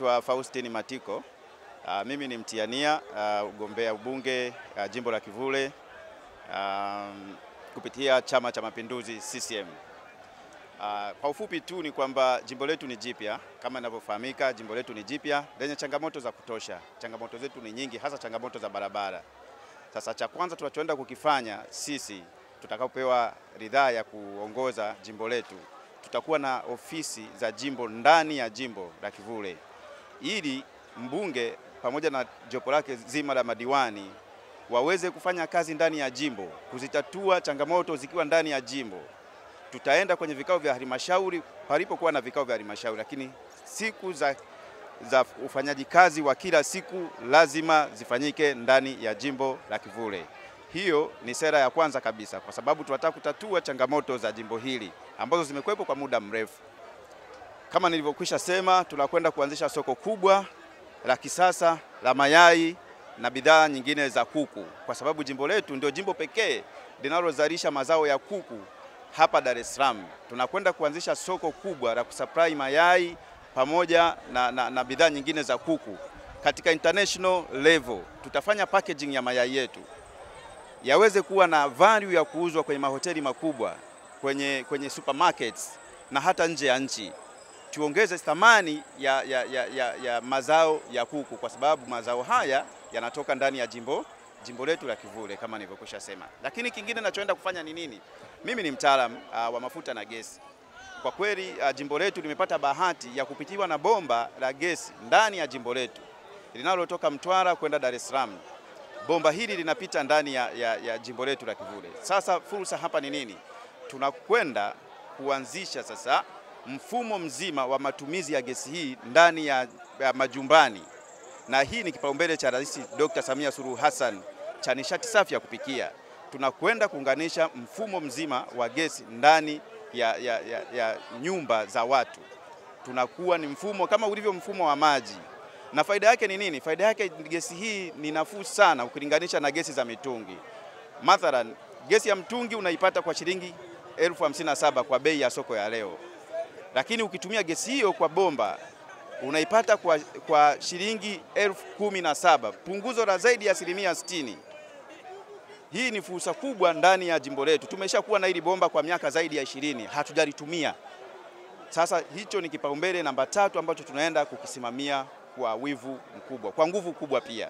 naitwa Faustini Matiko. Mimi ni mtiania ugombea ubunge jimbo la Kivule kupitia Chama cha Mapinduzi CCM. Kwa ufupi tu ni kwamba jimbo letu ni jipya, kama inavyofahamika, jimbo letu ni jipya lenye changamoto za kutosha. Changamoto zetu ni nyingi, hasa changamoto za barabara. Sasa cha kwanza tunachoenda kukifanya sisi tutakapopewa ridhaa ya kuongoza jimbo letu, tutakuwa na ofisi za jimbo ndani ya jimbo la Kivule, ili mbunge pamoja na jopo lake zima la madiwani waweze kufanya kazi ndani ya jimbo, kuzitatua changamoto zikiwa ndani ya jimbo. Tutaenda kwenye vikao vya halmashauri palipokuwa na vikao vya halmashauri, lakini siku za ufanyaji kazi wa kila siku lazima zifanyike ndani ya jimbo la Kivule. Hiyo ni sera ya kwanza kabisa, kwa sababu tunataka kutatua changamoto za jimbo hili ambazo zimekuwepo kwa muda mrefu. Kama nilivyokwisha sema, tunakwenda kuanzisha soko kubwa la kisasa la mayai na bidhaa nyingine za kuku, kwa sababu jimbo letu ndio jimbo pekee linalozalisha mazao ya kuku hapa Dar es Salaam. Tunakwenda kuanzisha soko kubwa la kusupply mayai pamoja na bidhaa nyingine za kuku katika international level. Tutafanya packaging ya mayai yetu yaweze kuwa na value ya kuuzwa kwenye mahoteli makubwa, kwenye supermarkets na hata nje ya nchi. Tuongeze thamani ya mazao ya kuku, kwa sababu mazao haya yanatoka ndani ya jimbo letu la Kivule kama nilivyokwisha sema. Lakini kingine ninachoenda kufanya ni nini? Mimi ni mtaalamu wa mafuta na gesi. Kwa kweli jimbo letu limepata bahati ya kupitiwa na bomba la gesi ndani ya jimbo letu linalotoka Mtwara kwenda Dar es Salaam. Bomba hili linapita ndani ya jimbo letu la Kivule. Sasa fursa hapa ni nini? Tunakwenda kuanzisha sasa mfumo mzima wa matumizi ya gesi hii ndani ya majumbani, na hii ni kipaumbele cha Rais Dr. Samia Suluhu Hassan cha nishati safi ya kupikia. Tunakwenda kuunganisha mfumo mzima wa gesi ndani ya nyumba za watu. Tunakuwa ni mfumo kama ulivyo mfumo wa maji. Na faida yake ni nini? Faida yake, gesi hii ni nafuu sana ukilinganisha na gesi za mitungi. Mathalan, gesi ya mtungi unaipata kwa shilingi 57,000 kwa bei ya soko ya leo. Lakini ukitumia gesi hiyo kwa bomba unaipata kwa shilingi 17,000, punguzo la zaidi ya 60%. Hii ni fursa kubwa ndani ya jimbo letu. Tumeshakuwa na hili bomba kwa miaka zaidi ya 20, hatujalitumia. Sasa hicho ni kipaumbele namba 3 ambacho tunaenda kukisimamia kwa wivu mkubwa, kwa nguvu kubwa pia.